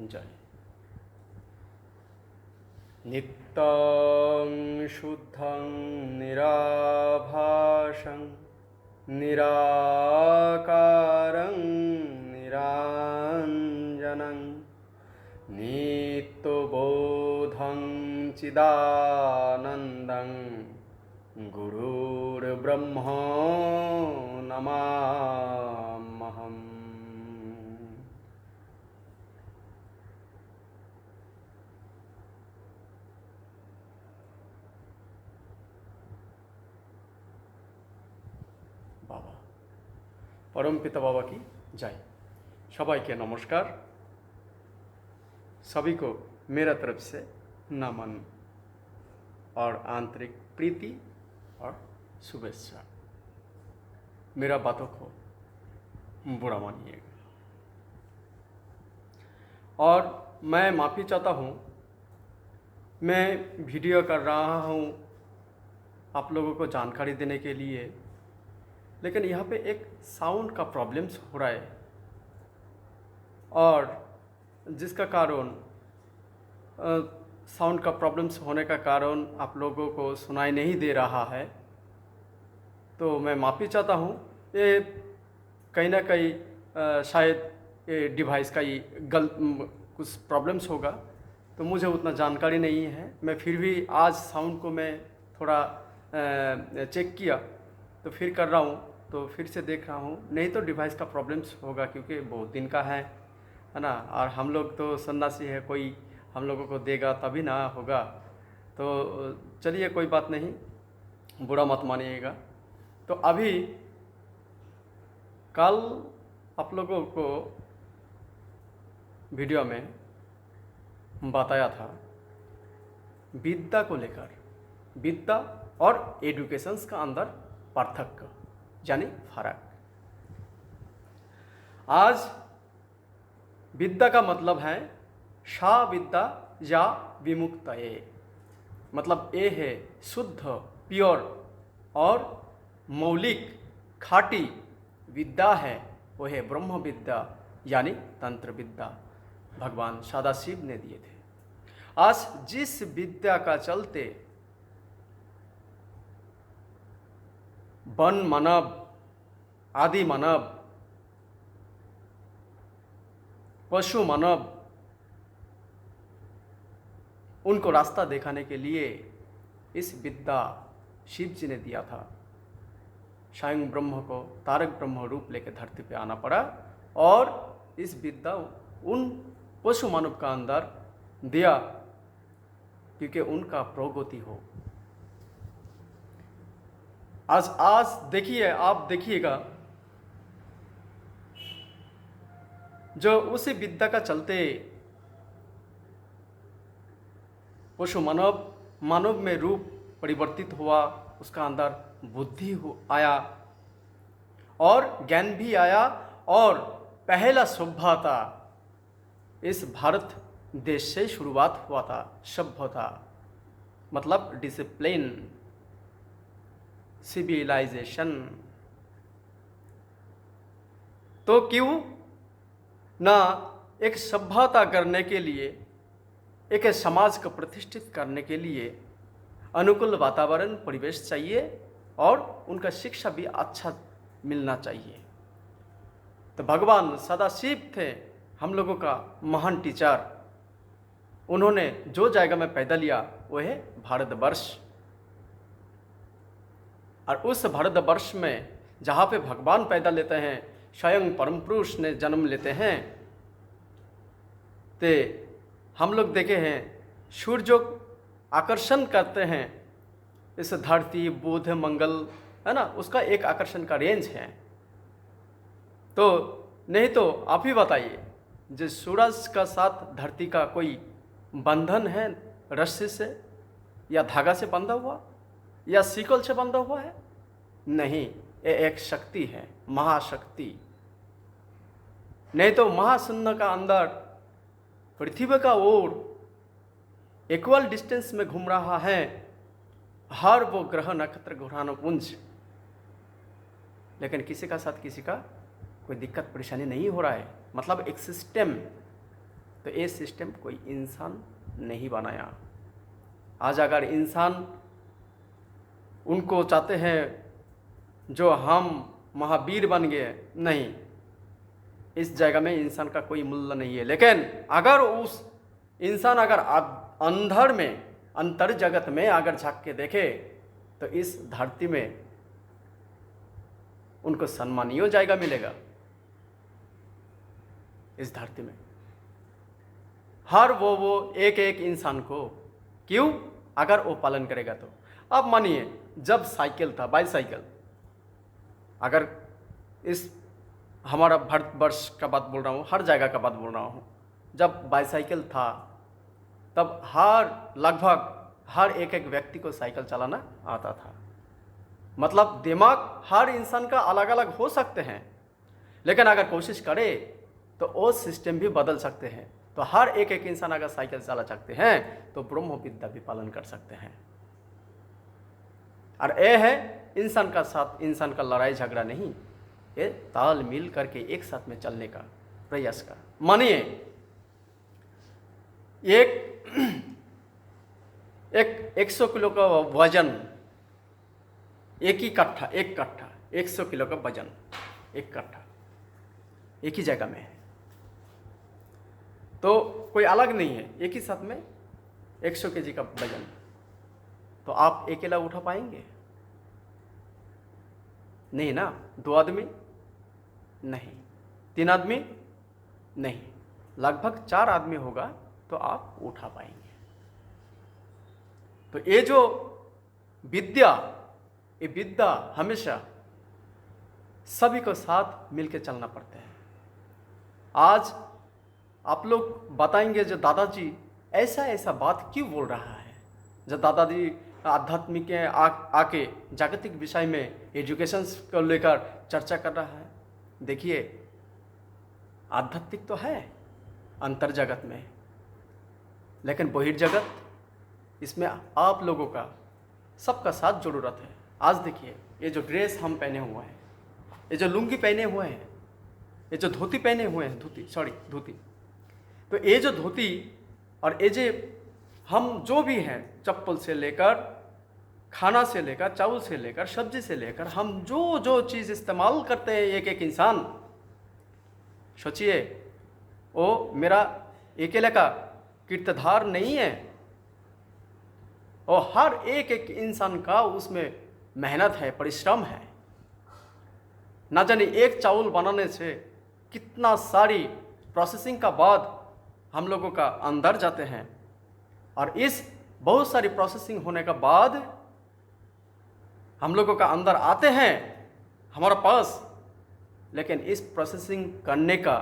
जय। नित्यं शुद्धं निराभासं निराकारं निराञ्जनं नित्यबोधं चिदानन्दं गुरुर्ब्रह्मा नमाम्यहम्। बाबा परमपिता बाबा की जय। सबाइके नमस्कार। सभी को मेरा तरफ से नमन और आंतरिक प्रीति और शुभेच्छा। मेरा बातों को बुरा मानिएगा और मैं माफ़ी चाहता हूँ। मैं वीडियो कर रहा हूँ आप लोगों को जानकारी देने के लिए, लेकिन यहाँ पे एक साउंड का प्रॉब्लम्स हो रहा है और जिसका कारण साउंड का प्रॉब्लम्स होने का कारण आप लोगों को सुनाई नहीं दे रहा है। तो मैं माफ़ी चाहता हूँ। ये कहीं ना कहीं शायद ये डिवाइस का ही कुछ प्रॉब्लम्स होगा, तो मुझे उतना जानकारी नहीं है। मैं फिर भी आज साउंड को मैं थोड़ा चेक किया तो फिर कर रहा हूँ, तो फिर से देख रहा हूँ। नहीं तो डिवाइस का प्रॉब्लम्स होगा क्योंकि बहुत दिन का है ना। और हम लोग तो सन्यासी है, कोई हम लोगों को देगा तभी ना होगा। तो चलिए कोई बात नहीं, बुरा मत मानिएगा। तो अभी कल आप लोगों को वीडियो में बताया था विद्या को लेकर, विद्या और एजुकेशंस का अंदर पार्थक्य यानी फर्क। आज विद्या का मतलब है सा विद्या या विमुक्त ए, मतलब ए है शुद्ध प्योर और मौलिक खाटी विद्या है, वो है ब्रह्म विद्या यानी तंत्र विद्या, भगवान सदाशिव ने दिए थे। आज जिस विद्या का चलते वन मानव, आदि मानव, पशु मानव, उनको रास्ता दिखाने के लिए इस विद्या शिव जी ने दिया था। स्वयं ब्रह्म को तारक ब्रह्म रूप लेकर धरती पे आना पड़ा और इस विद्या उन पशु मानव का अंदर दिया क्योंकि उनका प्रगति हो। आज देखिए, आप देखिएगा जो उसी विद्या का चलते पशु मानव में रूप परिवर्तित हुआ, उसका अंदर बुद्धि आया और ज्ञान भी आया और पहला सभ्यता इस भारत देश से शुरुआत हुआ था। सभ्यता मतलब डिसिप्लिन, सिविलाइजेशन। तो क्यों ना एक सभ्यता करने के लिए, एक समाज को प्रतिष्ठित करने के लिए अनुकूल वातावरण परिवेश चाहिए और उनका शिक्षा भी अच्छा मिलना चाहिए। तो भगवान सदाशिव थे हम लोगों का महान टीचर। उन्होंने जो जगह में पैदा लिया वो है भारतवर्ष, और उस भारतवर्ष में जहाँ पे भगवान पैदा लेते हैं, स्वयं परम पुरुष ने जन्म लेते हैं, ते हम लोग देखे हैं सूर्य आकर्षण करते हैं इस धरती, बुध, मंगल, है ना, उसका एक आकर्षण का रेंज है। तो नहीं तो आप ही बताइए, जो सूरज का साथ धरती का कोई बंधन है रस्सी से या धागा से बंधा हुआ या सिकल से बंधा हुआ है? नहीं, ये एक शक्ति है, महाशक्ति। नहीं तो महाशून्य का अंदर पृथ्वी का ओर इक्वल डिस्टेंस में घूम रहा है हर वो ग्रह नक्षत्र ग्रहाणुपुंज, लेकिन किसी का साथ किसी का कोई दिक्कत परेशानी नहीं हो रहा है। मतलब एक सिस्टम तो ये सिस्टम कोई इंसान नहीं बनाया। आज अगर इंसान उनको चाहते हैं जो हम महावीर बन गए, नहीं, इस जगह में इंसान का कोई मूल्य नहीं है। लेकिन अगर उस इंसान अगर अंधर में, अंतर जगत में अगर झांक के देखे तो इस धरती में उनको सम्मानीय जायगा मिलेगा। इस धरती में हर वो एक एक इंसान को, क्यों? अगर वो पालन करेगा तो। अब मानिए जब साइकिल था, बाईसाइकिल, अगर इस हमारा भारतवर्ष का बात बोल रहा हूँ, हर जगह का बात बोल रहा हूँ, जब बाईसाइकिल था तब लगभग हर एक एक व्यक्ति को साइकिल चलाना आता था। मतलब दिमाग हर इंसान का अलग अलग हो सकते हैं, लेकिन अगर कोशिश करे तो वो सिस्टम भी बदल सकते हैं। तो हर एक एक इंसान अगर साइकिल चला सकते हैं तो ब्रह्म विद्या भी पालन कर सकते हैं। और ये है इंसान का साथ इंसान का लड़ाई झगड़ा नहीं, ये ताल मिल करके एक साथ में चलने का प्रयास का। मानिए एक 100 किलो का वजन, एक कट्ठा 100 किलो का वजन, एक कट्ठा एक ही जगह में है, तो कोई अलग नहीं है, एक ही साथ में 100 केजी का वजन। तो आप अकेला उठा पाएंगे? नहीं ना। 2 आदमी नहीं, 3 आदमी नहीं, लगभग 4 आदमी होगा तो आप उठा पाएंगे। तो ये जो विद्या, ये विद्या हमेशा सभी को साथ मिलकर चलना पड़ता है। आज आप लोग बताएंगे जो दादाजी ऐसा बात क्यों बोल रहा है, जब दादाजी आध्यात्मिक के आके जागतिक विषय में एजुकेशन को लेकर चर्चा कर रहा है। देखिए आध्यात्मिक तो है अंतर जगत में, लेकिन बहिर्जगत, इसमें आप लोगों का सबका साथ जरूरत है। आज देखिए ये जो ड्रेस हम पहने हुए हैं, ये जो लुंगी पहने हुए हैं, ये जो धोती पहने हुए हैं, धोती, तो ये जो धोती और ये जो हम जो भी हैं, चप्पल से लेकर, खाना से लेकर, चावल से लेकर, सब्जी से लेकर, हम जो चीज़ इस्तेमाल करते हैं एक एक इंसान, सोचिए वो मेरा अकेले का कीर्तधार नहीं है, और हर एक एक इंसान का उसमें मेहनत है, परिश्रम है। ना जाने एक चावल बनाने से कितना सारी प्रोसेसिंग का बाद हम लोगों का अंदर जाते हैं, और इस बहुत सारी प्रोसेसिंग होने का बाद हम लोगों का अंदर आते हैं हमारे पास। लेकिन इस प्रोसेसिंग करने का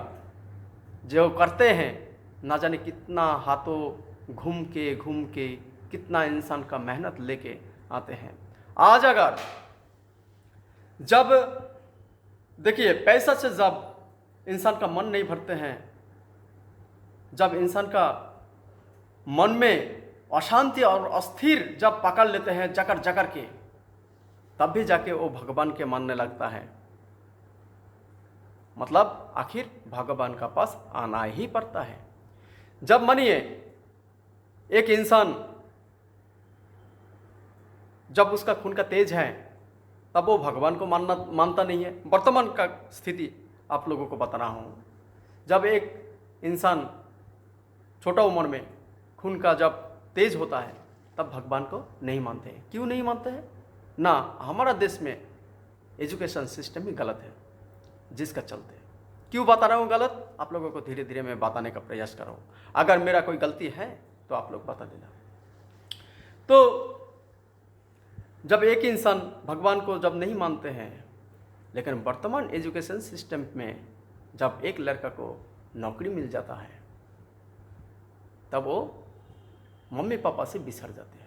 जो करते हैं, ना जाने कितना हाथों घूम के कितना इंसान का मेहनत लेके आते हैं। आज अगर जब देखिए पैसा से जब इंसान का मन नहीं भरते हैं, जब इंसान का मन में अशांति और अस्थिर जब पकड़ लेते हैं जकड़ के, तब भी जाके वो भगवान के मानने लगता है। मतलब आखिर भगवान का पास आना ही पड़ता है। जब मानिए एक इंसान जब उसका खून का तेज है, तब वो भगवान को मानता नहीं है। वर्तमान का स्थिति आप लोगों को बता रहा हूँ। जब एक इंसान छोटा उम्र में खून का जब तेज होता है, तब भगवान को नहीं मानते हैं। क्यों नहीं मानते हैं? ना, हमारा देश में एजुकेशन सिस्टम ही गलत है, जिसका चलते क्यों बता रहा हूँ गलत, आप लोगों को धीरे धीरे मैं बताने का प्रयास कर रहा हूँ। अगर मेरा कोई गलती है तो आप लोग बता देना। तो जब एक इंसान भगवान को जब नहीं मानते हैं, लेकिन वर्तमान एजुकेशन सिस्टम में जब एक लड़का को नौकरी मिल जाता है, तब वो मम्मी पापा से बिछड़ जाते हैं।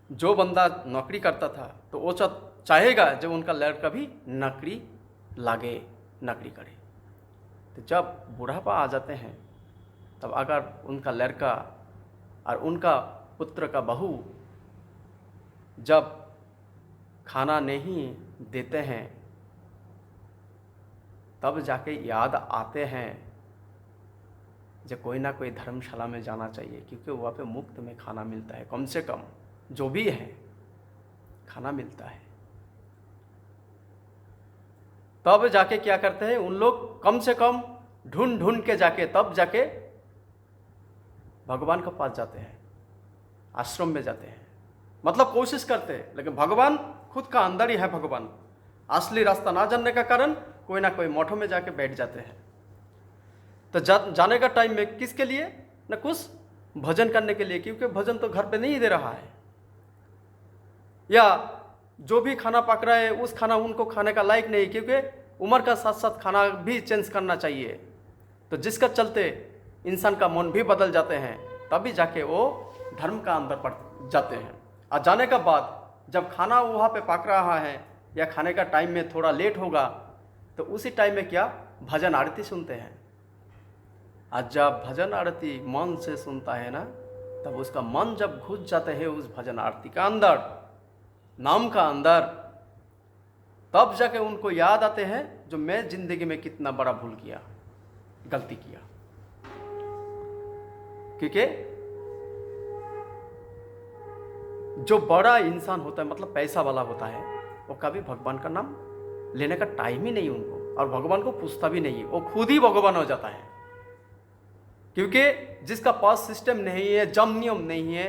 जो बंदा नौकरी करता था तो वो चाहेगा जब उनका लड़का भी नौकरी करे। तो जब बुढ़ापा आ जाते हैं, तब अगर उनका लड़का और उनका पुत्र का बहू जब खाना नहीं देते हैं, तब जाके याद आते हैं जो कोई ना कोई धर्मशाला में जाना चाहिए, क्योंकि वहाँ पे मुफ्त में खाना मिलता है, कम से कम जो भी है खाना मिलता है। तब जाके क्या करते हैं उन लोग, कम से कम ढूंढ ढूंढ के जाके तब जाके भगवान के पास जाते हैं, आश्रम में जाते हैं, मतलब कोशिश करते हैं। लेकिन भगवान खुद का अंदर ही है भगवान। असली रास्ता ना जानने का कारण कोई ना कोई मठों में जाके बैठ जाते हैं। तो जाने का टाइम में किसके लिए, न कुछ भजन करने के लिए, क्योंकि भजन तो घर पे नहीं दे रहा है, या जो भी खाना पक रहा है उस खाना उनको खाने का लायक नहीं, क्योंकि उम्र का साथ साथ खाना भी चेंज करना चाहिए। तो जिसका चलते इंसान का मन भी बदल जाते हैं, तभी जाके वो धर्म का अंदर पड़ जाते हैं। और जाने का बाद जब खाना वहाँ पे पक रहा है या खाने का टाइम में थोड़ा लेट होगा, तो उसी टाइम में क्या भजन आरती सुनते हैं। आज जब भजन आरती मन से सुनता है ना, तब उसका मन जब घुस जाते हैं उस भजन आरती का अंदर, नाम का अंदर, तब जाके उनको याद आते हैं जो मैं जिंदगी में कितना बड़ा भूल किया, गलती किया। क्योंकि जो बड़ा इंसान होता है, मतलब पैसा वाला होता है, वो कभी भगवान का नाम लेने का टाइम ही नहीं उनको, और भगवान को पूछता भी नहीं, वो खुद ही भगवान हो जाता है। क्योंकि जिसका पास सिस्टम नहीं है, जम नियम नहीं है,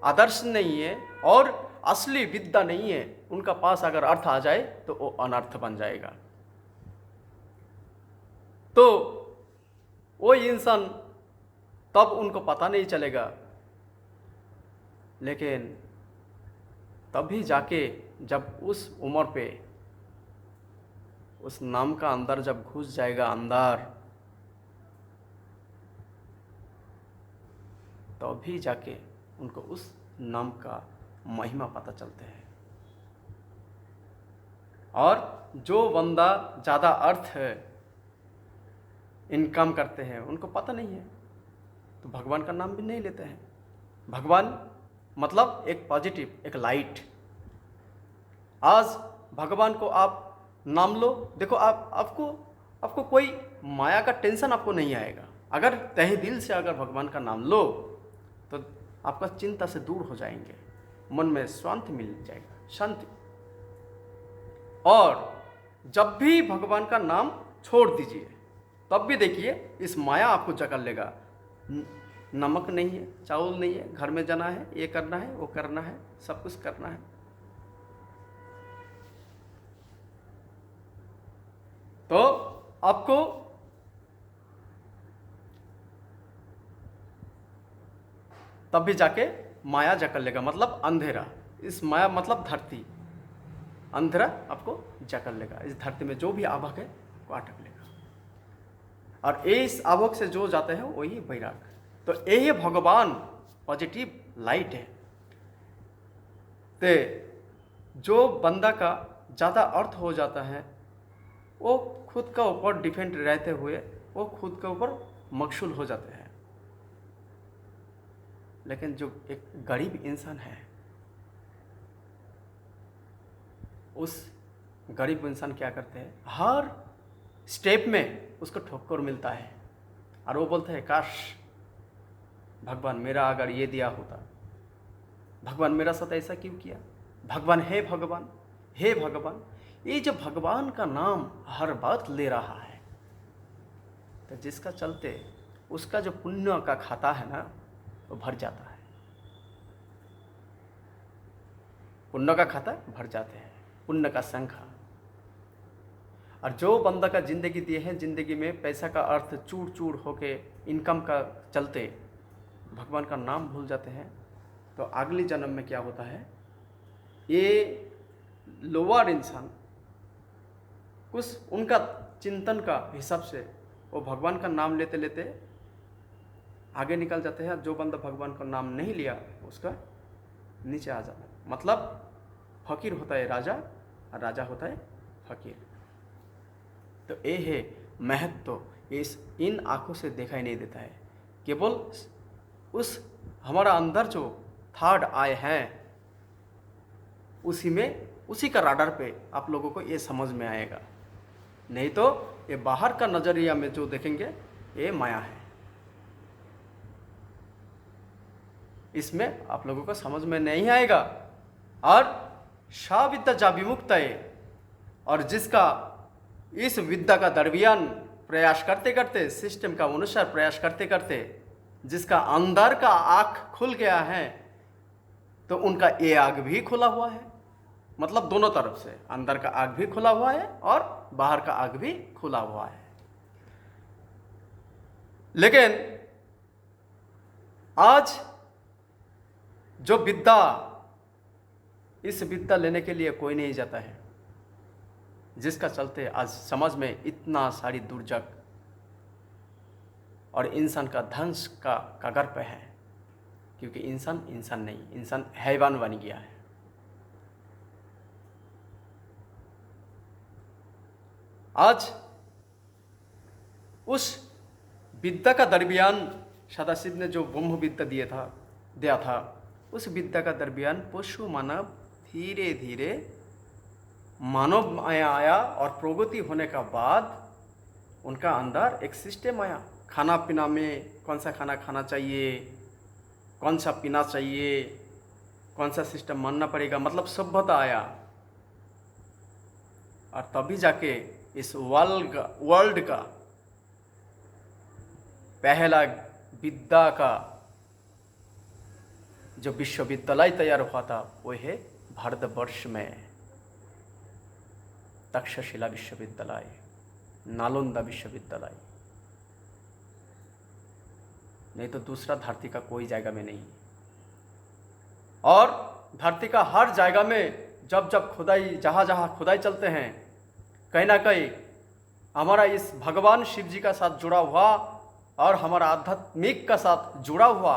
आदर्श नहीं है और असली विद्या नहीं है, उनका पास अगर अर्थ आ जाए तो वो अनर्थ बन जाएगा। तो वो इंसान तब उनको पता नहीं चलेगा, लेकिन तभी जाके जब उस उम्र पे उस नाम का अंदर जब घुस जाएगा अंदर, तभी जाके उनको उस नाम का महिमा पता चलते हैं। और जो बंदा ज़्यादा अर्थ इनकम करते हैं उनको पता नहीं है, तो भगवान का नाम भी नहीं लेते हैं। भगवान मतलब एक पॉजिटिव, एक लाइट। आज भगवान को आप नाम लो, देखो आपको कोई माया का टेंशन आपको नहीं आएगा। अगर तहे दिल से अगर भगवान का नाम लो तो आपका चिंता से दूर हो जाएंगे, मन में शांति मिल जाएगा, शांति। और जब भी भगवान का नाम छोड़ दीजिए, तब भी देखिए इस माया आपको जकड़ लेगा। नमक नहीं है, चावल नहीं है, घर में जाना है, ये करना है, वो करना है, सब कुछ करना है। तो आपको तब भी जाके माया जकड़ लेगा, मतलब अंधेरा। इस माया मतलब धरती, अंधेरा आपको जकड़ लेगा। इस धरती में जो भी आवक है वो अटक लेगा, और इस आवक से जो जाते हैं वही वैराग। तो यही भगवान पॉजिटिव लाइट है। तो जो बंदा का ज़्यादा अर्थ हो जाता है, वो खुद का ऊपर डिपेंड रहते हुए वो खुद के ऊपर मकसूल हो जाते हैं। लेकिन जो एक गरीब इंसान है, उस गरीब इंसान क्या करते हैं, हर स्टेप में उसको ठोकर मिलता है, और वो बोलते हैं काश भगवान मेरा अगर ये दिया होता, भगवान मेरा साथ ऐसा क्यों किया, भगवान हे भगवान, हे भगवान। ये जो भगवान का नाम हर बात ले रहा है, तो जिसका चलते उसका जो पुण्य का खाता है ना, वो भर जाता है। पुण्य का खाता भर जाते हैं, पुण्य का संख्या। और जो बंदा का जिंदगी दिए हैं, जिंदगी में पैसा का अर्थ चूर चूर होके इनकम का चलते भगवान का नाम भूल जाते हैं, तो अगले जन्म में क्या होता है, ये लोअर इंसान कुछ उनका चिंतन का हिसाब से वो भगवान का नाम लेते लेते आगे निकल जाते हैं। जो बंदा भगवान का नाम नहीं लिया उसका नीचे आ जाता है। मतलब फकीर होता है राजा, और राजा होता है फकीर। तो ये है महत्व, तो इन आँखों से दिखाई नहीं देता है। केवल उस हमारा अंदर जो थर्ड आई है, उसी का राडार पे आप लोगों को ये समझ में आएगा। नहीं तो ये बाहर का नज़रिया में जो देखेंगे ये माया है। इसमें आप लोगों को समझ में नहीं आएगा। और सा विद्या जा विमुक्त है, और जिसका इस विद्या का दरमियान प्रयास करते करते, सिस्टम का अनुसार प्रयास करते करते जिसका अंदर का आँख खुल गया है, तो उनका ये आग भी खुला हुआ है। मतलब दोनों तरफ से, अंदर का आग भी खुला हुआ है और बाहर का आग भी खुला हुआ है। लेकिन आज जो विद्या, इस विद्या लेने के लिए कोई नहीं जाता है, जिसका चलते आज समाज में इतना सारी दुर्जग और इंसान का ध्वंस का कगार पे है। क्योंकि इंसान इंसान नहीं, इंसान हैवान बन गया है। आज उस विद्या का दरमियान सदाशिव ने जो ब्रह्म विद्या दिया था, उस विद्या का दरमियान पशु मानव धीरे धीरे मानव माया आया, और प्रगति होने का बाद उनका अंदर एक सिस्टम आया। खाना पीना में कौन सा खाना खाना चाहिए, कौन सा पीना चाहिए, कौन सा सिस्टम मानना पड़ेगा, मतलब सभ्यता आया। और तभी जाके इस वर्ल्ड का पहला विद्या का जो विश्वविद्यालय तैयार हुआ था, वो है भारतवर्ष में तक्षशिला विश्वविद्यालय, नालंदा विश्वविद्यालय। नहीं तो दूसरा धरती का कोई जगह में नहीं। और धरती का हर जगह में जब जब खुदाई, जहाँ जहाँ खुदाई चलते हैं, कहीं ना कहीं हमारा इस भगवान शिव जी का साथ जुड़ा हुआ और हमारा आध्यात्मिक का साथ जुड़ा हुआ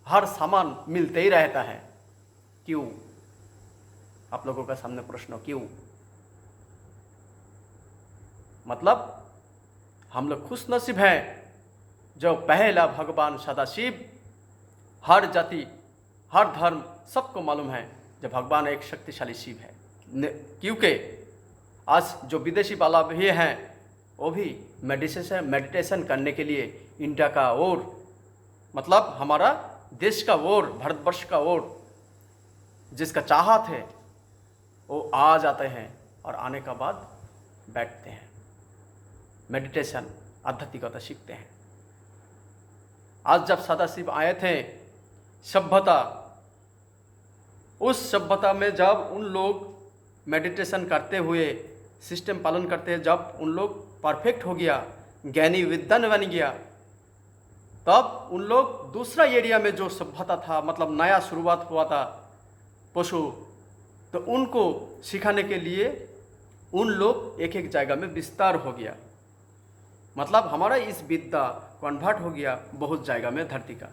हर सामान मिलते ही रहता है। क्यों? आप लोगों का सामने प्रश्न, क्यों? मतलब हम लोग खुश नसीब हैं जो पहला भगवान सदाशिव, हर जाति हर धर्म सबको मालूम है जो भगवान एक शक्तिशाली शिव है। क्योंकि आज जो विदेशी वाला भी हैं, वो भी मेडिटेशन करने के लिए इंडिया का ओर, मतलब हमारा देश का ओर, भारतवर्ष का ओर जिसका चाहत है, वो आ जाते हैं और आने का बाद बैठते हैं, मेडिटेशन आध्यात्मिकता सीखते हैं। आज जब सदाशिव आए थे सभ्यता, उस सभ्यता में जब उन लोग मेडिटेशन करते हुए सिस्टम पालन करते हैं, जब उन लोग परफेक्ट हो गया, ज्ञानी विद्वान बन गया, तब उन लोग दूसरा एरिया में जो सभ्यता था, मतलब नया शुरुआत हुआ था पशु, तो उनको सिखाने के लिए उन लोग एक एक जगह में विस्तार हो गया। मतलब हमारा इस विद्या कन्वर्ट हो गया बहुत जगह में धरती का।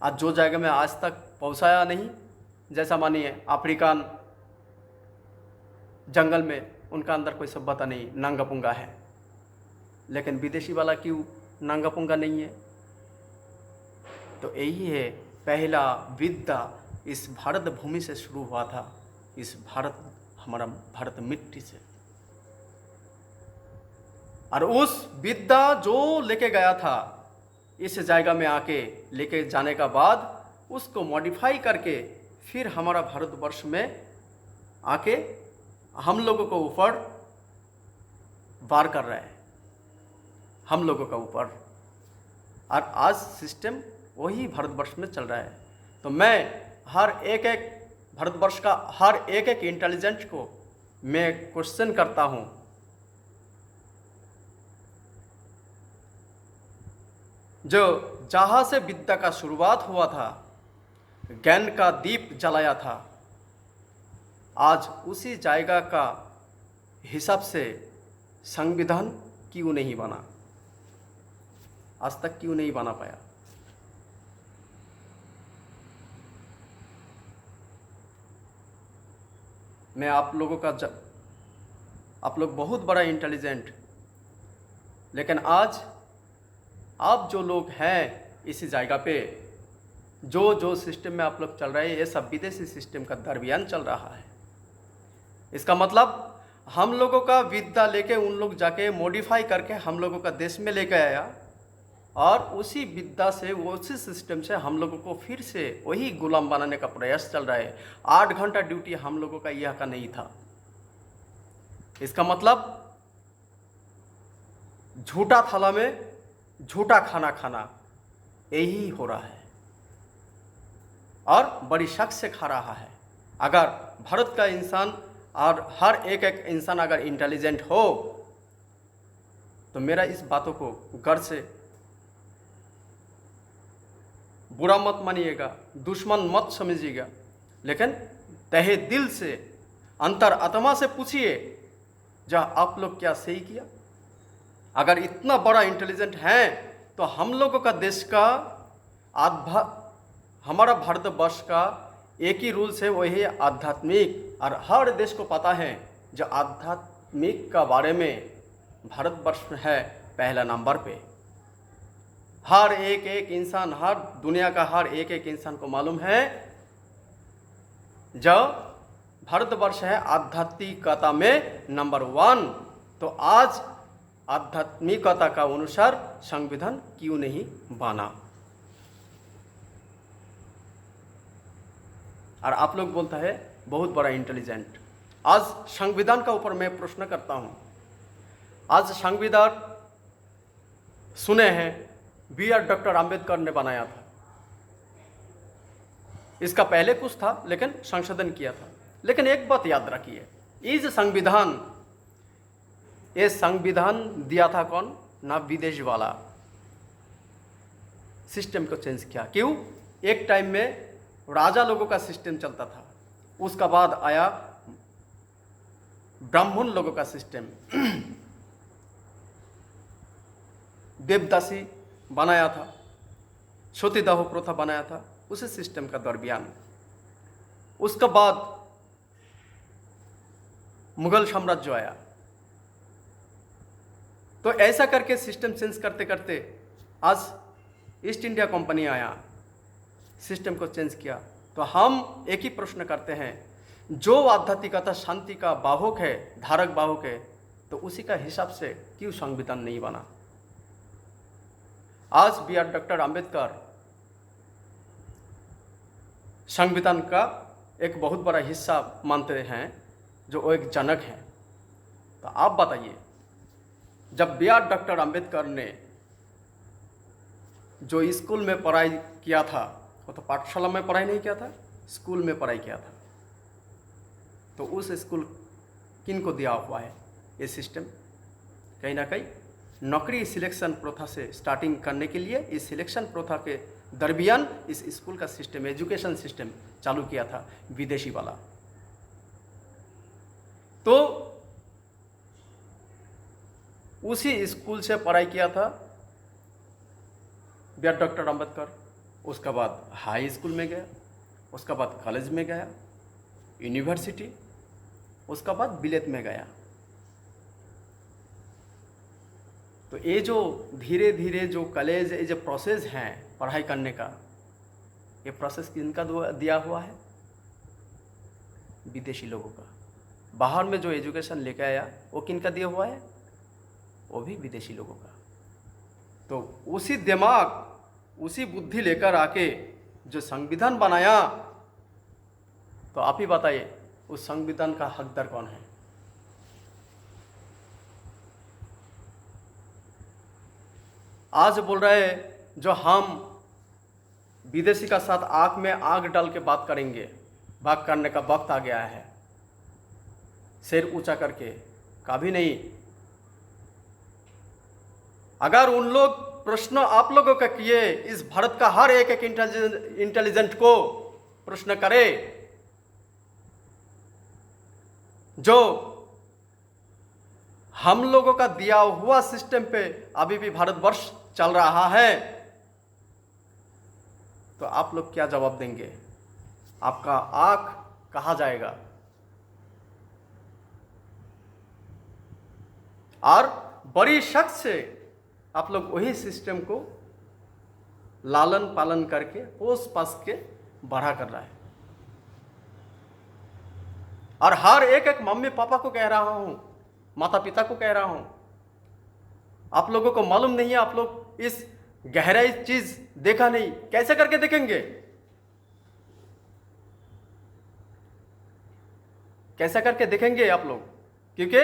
आज जो जगह में आज तक पहुंचाया नहीं, जैसा मानिए अफ्रीकन जंगल में उनका अंदर कोई सभ्यता नहीं, नंगा पुंगा है। लेकिन विदेशी वाला क्यों नंगा पुंगा नहीं है? तो यही है पहला विद्या इस भारत भूमि से शुरू हुआ था, इस भारत, हमारा भारत मिट्टी से। और उस विद्या जो लेके गया था इस जगह में आके लेके जाने का बाद उसको मॉडिफाई करके फिर हमारा भारतवर्ष में आके हम लोगों को ऊपर वार कर रहा है, हम लोगों का ऊपर। और आज सिस्टम वही भारतवर्ष में चल रहा है। तो मैं हर एक भारतवर्ष का हर एक इंटेलिजेंट को मैं क्वेश्चन करता हूँ, जो जहाँ से विद्या का शुरुआत हुआ था, ज्ञान का दीप जलाया था, आज उसी जायगा का हिसाब से संविधान क्यों नहीं बना? आज तक क्यों नहीं बना पाया? मैं आप लोगों का आप लोग बहुत बड़ा इंटेलिजेंट, लेकिन आज आप जो लोग हैं इसी जगह पे, जो सिस्टम में आप लोग चल रहे हैं, ये सब विदेशी सिस्टम का दरमियान चल रहा है। इसका मतलब हम लोगों का विद्या लेके उन लोग जाके मॉडिफाई करके हम लोगों का देश में लेके आया, और उसी विद्या से, उसी सिस्टम से हम लोगों को फिर से वही गुलाम बनाने का प्रयास चल रहा है। 8 घंटा ड्यूटी हम लोगों का यह का नहीं था। इसका मतलब झूठा थाला में झूठा खाना खाना, यही हो रहा है और बड़ी शक से खा रहा है। अगर भारत का इंसान और हर एक एक इंसान अगर इंटेलिजेंट हो तो मेरा इस बातों को गर्व से बुरा मत मानिएगा, दुश्मन मत समझिएगा, लेकिन तहे दिल से, अंतर आत्मा से पूछिए, जा आप लोग क्या सही किया? अगर इतना बड़ा इंटेलिजेंट हैं तो हम लोगों का देश का हमारा भारतवर्ष का एक ही रूल्स है, वही आध्यात्मिक। और हर देश को पता है जो आध्यात्मिक का बारे में भारतवर्ष है पहला नंबर पे। हर एक एक इंसान, हर दुनिया का हर एक एक इंसान को मालूम है जो भारतवर्ष है आध्यात्मिकता में नंबर 1। तो आज आध्यात्मिकता का अनुसार संविधान क्यों नहीं बना? और आप लोग बोलता है बहुत बड़ा इंटेलिजेंट। आज संविधान का ऊपर मैं प्रश्न करता हूं। आज संविधान सुने हैं B.R. डॉक्टर अंबेडकर ने बनाया था। इसका पहले कुछ था लेकिन संशोधन किया था। लेकिन एक बात याद रखिए, इस संविधान, ये संविधान दिया था कौन? ना विदेश वाला सिस्टम को चेंज किया। क्यों? एक टाइम में राजा लोगों का सिस्टम चलता था, उसका बाद आया ब्राह्मण लोगों का सिस्टम, देवदासी बनाया था, सतीदाह प्रथा बनाया था, उसी सिस्टम का दरमियान। उसके बाद मुगल साम्राज्य आया। तो ऐसा करके सिस्टम चेंज करते करते आज ईस्ट इंडिया कंपनी आया, सिस्टम को चेंज किया। तो हम एक ही प्रश्न करते हैं, जो आध्यात्मिकता शांति का वाहक है, धारक वाहक है, तो उसी का हिसाब से क्यों संविधान नहीं बना? आज B.R. डॉक्टर अंबेडकर संविधान का एक बहुत बड़ा हिस्सा मानते हैं, जो वो एक जनक हैं। तो आप बताइए, जब B.R. डॉक्टर अंबेडकर ने जो स्कूल में पढ़ाई किया था, वो तो पाठशाला में पढ़ाई नहीं किया था, स्कूल में पढ़ाई किया था। तो उस स्कूल किन को दिया हुआ है ये सिस्टम? कहीं ना कहीं नौकरी सिलेक्शन प्रथा से स्टार्टिंग करने के लिए इस सिलेक्शन प्रथा के दरमियान इस स्कूल का सिस्टम, एजुकेशन सिस्टम चालू किया था विदेशी वाला। तो उसी स्कूल से पढ़ाई किया था B.R. डॉक्टर अंबेडकर। उसके बाद हाई स्कूल में गया, उसके बाद कॉलेज में गया, यूनिवर्सिटी, उसके बाद बिलेत में गया। तो ये जो धीरे धीरे जो कॉलेज, ये जो प्रोसेस हैं पढ़ाई करने का, ये प्रोसेस किनका दिया हुआ है? विदेशी लोगों का। बाहर में जो एजुकेशन लेके आया वो किनका दिया हुआ है? वो भी विदेशी लोगों का। तो उसी दिमाग, उसी बुद्धि लेकर आके जो संविधान बनाया, तो आप ही बताइए उस संविधान का हकदार कौन है? आज बोल रहे हैं जो हम विदेशी का साथ आंख में आग डाल के बात करेंगे, बात करने का वक्त आ गया है। सिर ऊंचा करके कभी नहीं। अगर उन लोग प्रश्न आप लोगों का किए, इस भारत का हर एक एक इंटेलिजेंट को प्रश्न करे, जो हम लोगों का दिया हुआ सिस्टम पे अभी भी भारतवर्ष चल रहा है, तो आप लोग क्या जवाब देंगे? आपका आंख कहाँ जाएगा? और बड़ी शक से आप लोग वही सिस्टम को लालन पालन करके पोस पास के बढ़ा कर रहा है। और हर एक एक मम्मी पापा को कह रहा हूं, माता पिता को कह रहा हूं, आप लोगों को मालूम नहीं है, आप लोग इस गहराई चीज देखा नहीं, कैसे करके देखेंगे? कैसा करके देखेंगे आप लोग? क्योंकि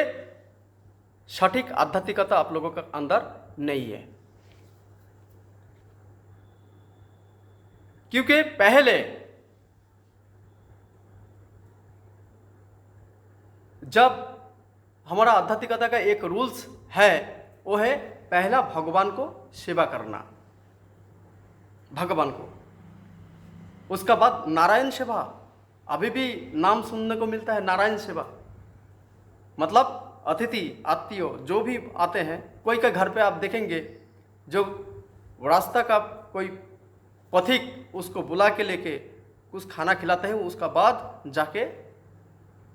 सटीक आध्यात्मिकता आप लोगों का अंदर नहीं है। क्योंकि पहले जब हमारा आध्यात्मिकता का एक रूल्स है, वो है पहला भगवान को सेवा करना, भगवान को, उसका बाद नारायण सेवा। अभी भी नाम सुनने को मिलता है नारायण सेवा, मतलब अतिथि आत्मीय जो भी आते हैं, कोई के घर पे आप देखेंगे जो रास्ता का कोई पथिक उसको बुला के लेके कुछ खाना खिलाते हैं, उसका बाद जाके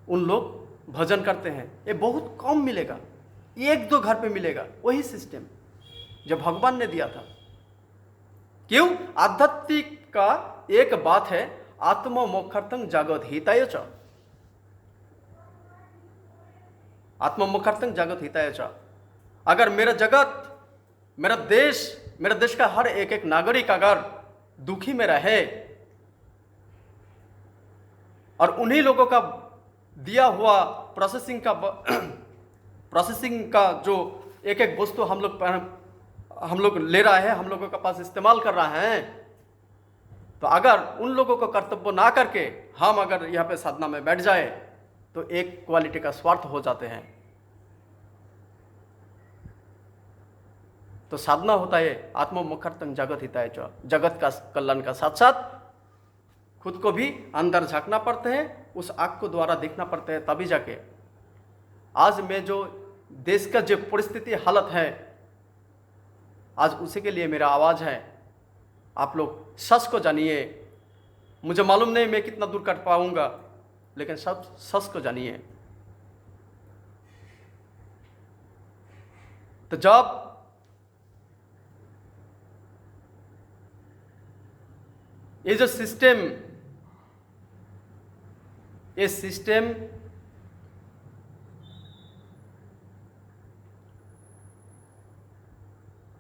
उन लोग भजन करते हैं। ये बहुत कम मिलेगा, एक दो घर पे मिलेगा वही सिस्टम जो भगवान ने दिया था। क्यों? आध्यात्मिक का एक बात है, आत्म मोक्षार्थं जगत हिताय च, आत्म मोक्षार्थं जगत हिताय च। अगर मेरा जगत, मेरा देश का हर एक एक नागरिक अगर दुखी में रहे और उन्हीं लोगों का दिया हुआ प्रोसेसिंग का जो एक एक वस्तु हम लोग ले रहा है, हम लोगों के पास इस्तेमाल कर रहा है, तो अगर उन लोगों को कर्तव्य ना करके हम अगर यहाँ पे साधना में बैठ जाए तो एक क्वालिटी का स्वार्थ हो जाते हैं। तो साधना होता है आत्म मोक्षार्थं जगत हिताय च, जगत का कल्याण का साथ साथ खुद को भी अंदर झांकना पड़ते हैं, उस आँख को द्वारा देखना पड़ते हैं, तभी जाके आज में जो देश का जो परिस्थिति हालत है, आज उसी के लिए मेरा आवाज़ है। आप लोग सच को जानिए। मुझे मालूम नहीं मैं कितना दूर कर पाऊंगा, लेकिन सच को जानिए। तो जब ये जो सिस्टम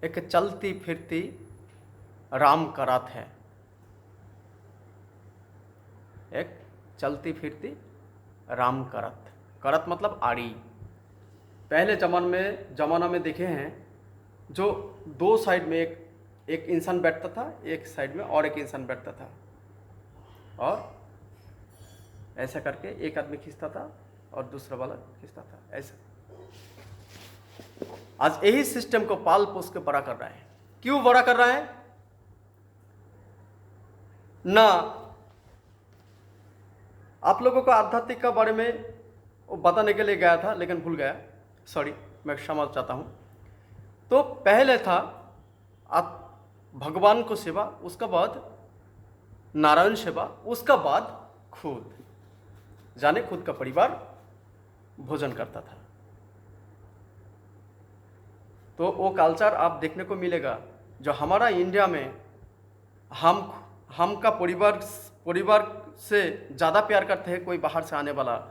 एक चलती फिरती राम करत है, एक चलती फिरती राम करत मतलब आड़ी। पहले जमाना में देखे हैं जो दो साइड में एक इंसान बैठता था, एक साइड में और एक इंसान बैठता था, और ऐसा करके एक आदमी खींचता था और दूसरा वाला खींचता था, ऐसा। आज यही सिस्टम को पाल पोस के बड़ा कर रहा है। क्यों बड़ा कर रहा है? ना आप लोगों को आध्यात्मिक का बारे में वो बताने के लिए गया था, लेकिन भूल गया, सॉरी, मैं क्षमा चाहता हूँ। तो पहले था आप भगवान को सेवा, उसका बाद नारायण सेवा, उसका बाद खुद जाने खुद का परिवार भोजन करता था। तो वो कल्चर आप देखने को मिलेगा जो हमारा इंडिया में हम का परिवार से ज़्यादा प्यार करते हैं। कोई बाहर से आने वाला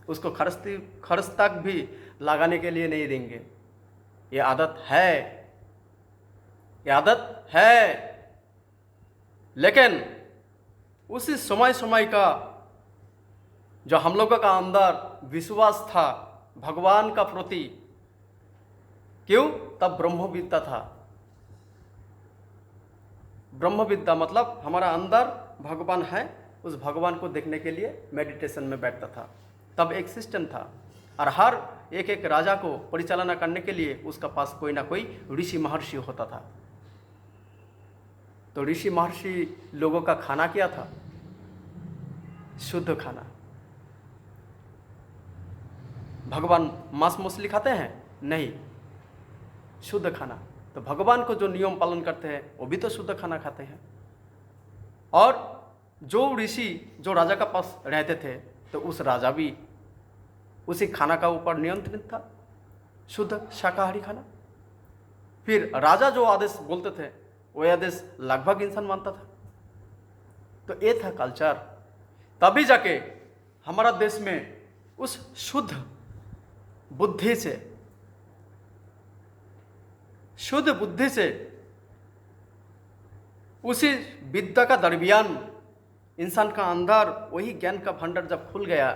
उसको खर्च तक भी लगाने के लिए नहीं देंगे। ये आदत है, लेकिन उसी समय का जो हम लोगों का अंदर विश्वास था भगवान का प्रति, क्यों? तब ब्रह्मविद्या था। ब्रह्मविद्या मतलब हमारा अंदर भगवान है, उस भगवान को देखने के लिए मेडिटेशन में बैठता था। तब एक सिस्टम था, और हर एक एक राजा को परिचालना करने के लिए उसका पास कोई ना कोई ऋषि महर्षि होता था। तो ऋषि महर्षि लोगों का खाना क्या था? शुद्ध खाना। भगवान मांस मछली खाते हैं? नहीं, शुद्ध खाना। तो भगवान को जो नियम पालन करते हैं वो भी तो शुद्ध खाना खाते हैं। और जो ऋषि जो राजा का पास रहते थे, तो उस राजा भी उसी खाना का ऊपर नियंत्रित था, शुद्ध शाकाहारी खाना। फिर राजा जो आदेश बोलते थे वो आदेश लगभग इंसान मानता था। तो ये था कल्चर। तभी जाके हमारा देश में उस शुद्ध बुद्धि से उसी विद्या का दरमियान इंसान का अंदर वही ज्ञान का भंडार जब खुल गया,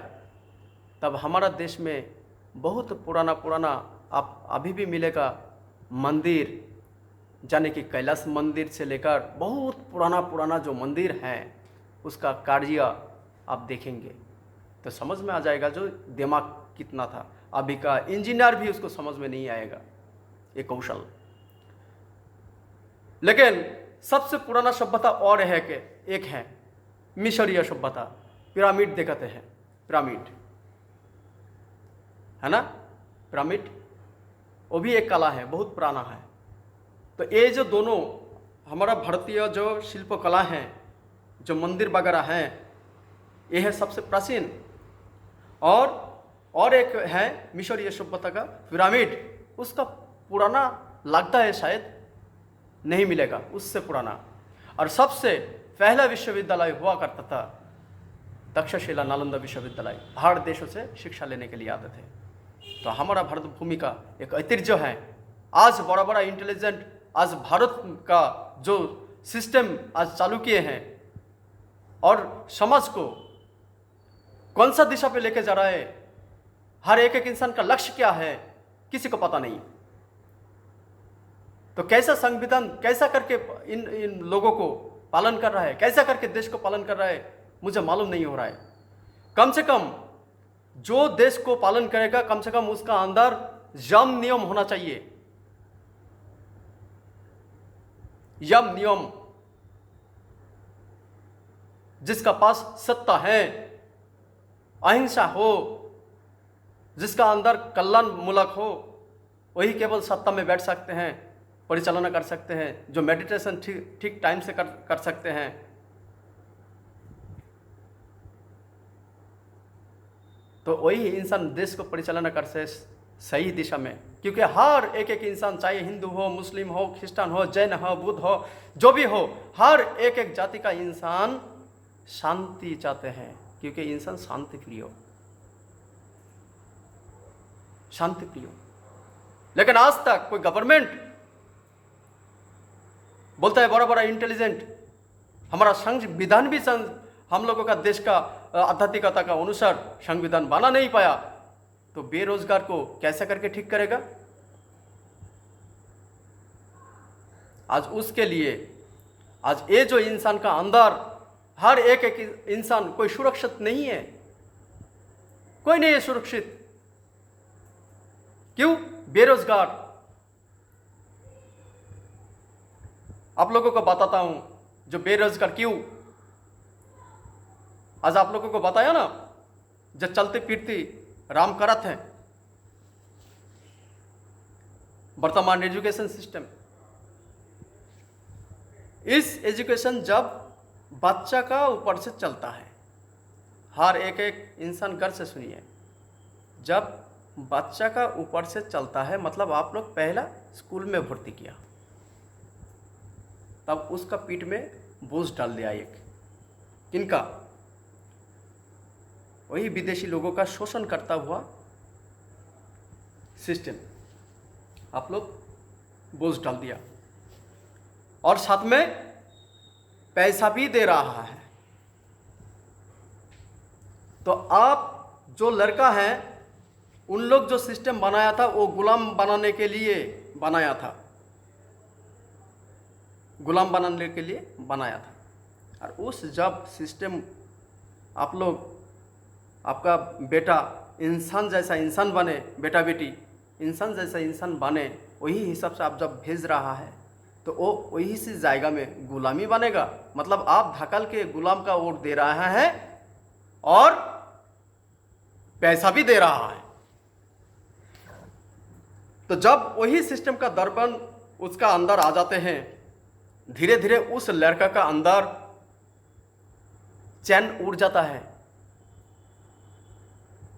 तब हमारा देश में बहुत पुराना पुराना आप अभी भी मिलेगा मंदिर, जाने कि कैलाश मंदिर से लेकर बहुत पुराना पुराना जो मंदिर हैं उसका कार्य आप देखेंगे तो समझ में आ जाएगा जो दिमाग कितना था। अभी का इंजीनियर भी उसको समझ में नहीं आएगा ये कौशल। लेकिन सबसे पुराना सभ्यता और है कि एक है मिशरीय सभ्यता, पिरामिड देखते हैं, पिरामिड है ना, पिरामिड वो भी एक कला है, बहुत पुराना है। तो ये जो दोनों हमारा भारतीय जो शिल्पकला हैं, जो मंदिर वगैरह हैं, ये है सबसे प्राचीन। और एक है मिशरीय सभ्यता का पिरामिड, उसका पुराना लगता है शायद नहीं मिलेगा, उससे पुराना। और सबसे पहला विश्वविद्यालय हुआ करता था तक्षशिला नालंदा विश्वविद्यालय, बाहर देशों से शिक्षा लेने के लिए आते थे। तो हमारा भारत भूमि का एक ऐतिह्य है। आज बड़ा बड़ा इंटेलिजेंट आज भारत का जो सिस्टम आज चालू किए हैं और समाज को कौन सा दिशा पे लेके जा रहा है, हर एक इंसान का लक्ष्य क्या है किसी को पता नहीं। तो कैसा संविधान कैसा करके इन लोगों को पालन कर रहा है, कैसा करके देश को पालन कर रहा है, मुझे मालूम नहीं हो रहा है। कम से कम जो देश को पालन करेगा, कम से कम उसका अंदर यम नियम होना चाहिए। यम नियम, जिसका पास सत्ता है, अहिंसा हो, जिसका अंदर कल्याण मूलक हो, वही केवल सत्ता में बैठ सकते हैं, परिचालना कर सकते हैं, जो मेडिटेशन ठीक टाइम से कर सकते हैं। तो वही इंसान देश को परिचालना कर से सही दिशा में। क्योंकि हर एक इंसान, चाहे हिंदू हो, मुस्लिम हो, क्रिश्चियन हो, जैन हो, बुद्ध हो, जो भी हो, हर एक जाति का इंसान शांति चाहते हैं। क्योंकि इंसान शांति प्रिय, शांति प्रिय। लेकिन आज तक कोई गवर्नमेंट बोलता है बड़ा बड़ा इंटेलिजेंट, हमारा संविधान भी हम लोगों का देश का आध्यात्मिकता का अनुसार संविधान बना नहीं पाया, तो बेरोजगार को कैसे करके ठीक करेगा? आज उसके लिए आज ये जो इंसान का अंदर हर एक इंसान कोई सुरक्षित नहीं है, कोई नहीं है सुरक्षित। क्यों? बेरोजगार। आप लोगों को बताता हूं जो बेरोजगार क्यों। आज आप लोगों को बताया ना, जो चलते फिरती राम करत है वर्तमान एजुकेशन सिस्टम। इस एजुकेशन जब बच्चा का ऊपर से चलता है, हर एक इंसान घर से सुनिए, जब बच्चा का ऊपर से चलता है मतलब आप लोग पहला स्कूल में भर्ती किया, तब उसका पीठ में बोझ डाल दिया एक, किनका? वही विदेशी लोगों का शोषण करता हुआ सिस्टम, आप लोग बोझ डाल दिया और साथ में पैसा भी दे रहा है। तो आप जो लड़का है, उन लोग जो सिस्टम बनाया था वो गुलाम बनाने के लिए बनाया था, गुलाम बनाने के लिए बनाया था। और उस जब सिस्टम आप लोग, आपका बेटा इंसान जैसा इंसान बने, बेटा बेटी इंसान जैसा इंसान बने, वही हिसाब से आप जब भेज रहा है तो वो वही सी जायगा में गुलामी बनेगा। मतलब आप धकल के गुलाम का वोट दे रहा है और पैसा भी दे रहा है। तो जब वही सिस्टम का दर्पण उसका अंदर आ जाते हैं, धीरे धीरे उस लड़का का अंदर चैन उड़ जाता है।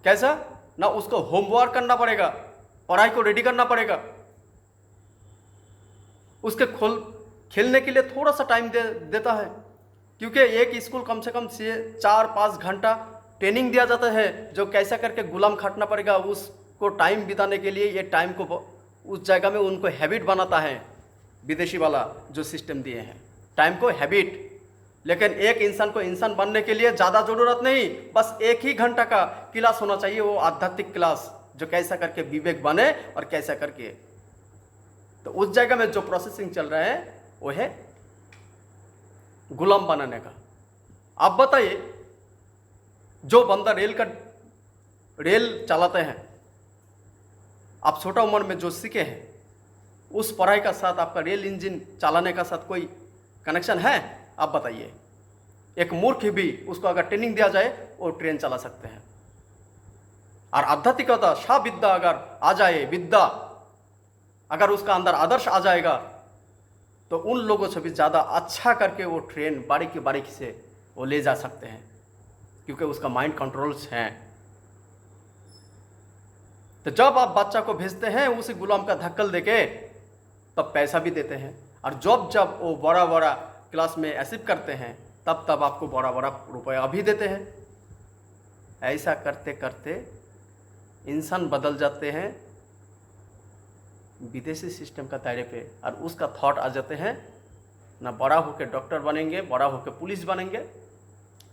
कैसा? ना उसको होमवर्क करना पड़ेगा, पढ़ाई को रेडी करना पड़ेगा, उसके खेलने के लिए थोड़ा सा टाइम देता है। क्योंकि एक स्कूल कम से कम 4-5 घंटा ट्रेनिंग दिया जाता है, जो कैसा करके गुलाम खाटना पड़ेगा उसको टाइम बिताने के लिए। ये टाइम को उस जगह में उनको हैबिट बनाता है विदेशी वाला जो सिस्टम दिए हैं। टाइम को हैबिट। लेकिन एक इंसान को इंसान बनने के लिए ज़्यादा ज़रूरत नहीं, बस 1 ही घंटा का क्लास होना चाहिए, वो आध्यात्मिक क्लास, जो कैसा करके विवेक बने और कैसा करके। तो उस जगह में जो प्रोसेसिंग चल रहा है वो है गुलाम बनाने का। आप बताइए, जो बंदा रेल चलाते हैं, आप छोटा उम्र में जो सीखे हैं, उस पढ़ाई का साथ आपका रेल इंजन चलाने का साथ कोई कनेक्शन है? आप बताइए। एक मूर्ख भी उसको अगर ट्रेनिंग दिया जाए वो ट्रेन चला सकते हैं। और आध्यात्मिकता, सा विद्या अगर आ जाए, विद्या अगर उसका अंदर आदर्श आ जाएगा, तो उन लोगों से भी ज़्यादा अच्छा करके वो ट्रेन बारीकी बारीकी से वो ले जा सकते हैं, क्योंकि उसका माइंड कंट्रोल्स हैं। तो जब आप बच्चा को भेजते हैं उसी गुलाम का धक्कल देके, तब पैसा भी देते हैं, और जब वो बड़ा बड़ा क्लास में अचीव करते हैं, तब आपको बड़ा बड़ा रुपया भी देते हैं। ऐसा करते करते इंसान बदल जाते हैं विदेशी सिस्टम का दायरे पे, और उसका थॉट आ जाते हैं ना बड़ा होकर डॉक्टर बनेंगे, बड़ा होकर पुलिस बनेंगे,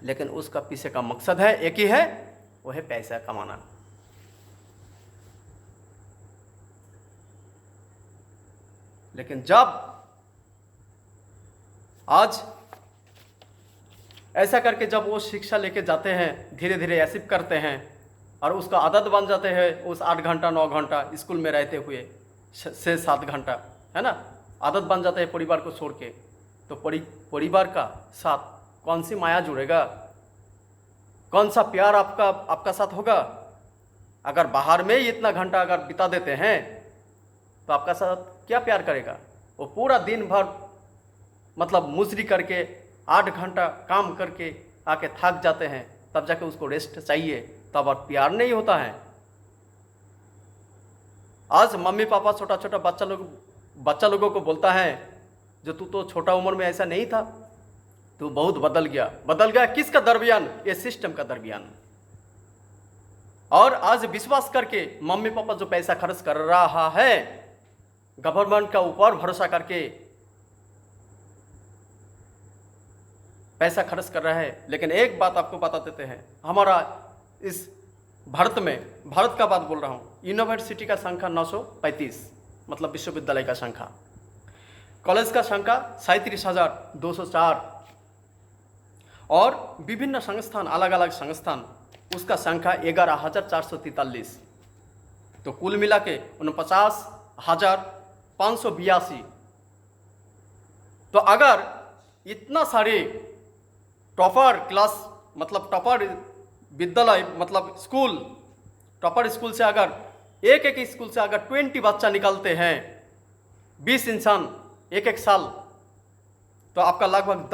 लेकिन उसका पीछे का मकसद है, एक ही है, वो है पैसा कमाना। लेकिन जब आज ऐसा करके जब वो शिक्षा लेके जाते हैं, धीरे धीरे अचीव करते हैं, और उसका आदत बन जाते हैं, उस 8 घंटा 9 घंटा स्कूल में रहते हुए 6-7 घंटा, है ना, आदत बन जाता है परिवार को छोड़ के, तो परिवार का साथ कौन सी माया जुड़ेगा, कौन सा प्यार आपका साथ होगा? अगर बाहर में ही इतना घंटा अगर बिता देते हैं, तो आपका साथ क्या प्यार करेगा? वो पूरा दिन भर मतलब मुजरी करके 8 घंटा काम करके आके थक जाते हैं, तब जाके उसको रेस्ट चाहिए, तब और प्यार नहीं होता है। आज मम्मी पापा छोटा छोटा बच्चा लोगों को बोलता है, जो तू तो छोटा उम्र में ऐसा नहीं था, तू बहुत बदल गया। किसका दरमियान? ये सिस्टम का दरमियान। और आज विश्वास करके मम्मी पापा जो पैसा खर्च कर रहा है गवर्नमेंट का ऊपर भरोसा करके पैसा खर्च कर रहा है, लेकिन एक बात आपको बता देते हैं, हमारा इस भारत का बात बोल रहा हूँ, यूनिवर्सिटी का संख्या 935, मतलब विश्वविद्यालय का संख्या, कॉलेज का संख्या 37,204, और विभिन्न संस्थान, अलग अलग संस्थान, उसका संख्या 11,443, तो कुल मिला के 49,582। तो अगर इतना सारे टॉपर क्लास, मतलब टॉपर विद्यालय, मतलब स्कूल, टॉपर स्कूल से अगर एक स्कूल से अगर 20 बच्चा निकलते हैं, 20 इंसान एक साल, तो आपका लगभग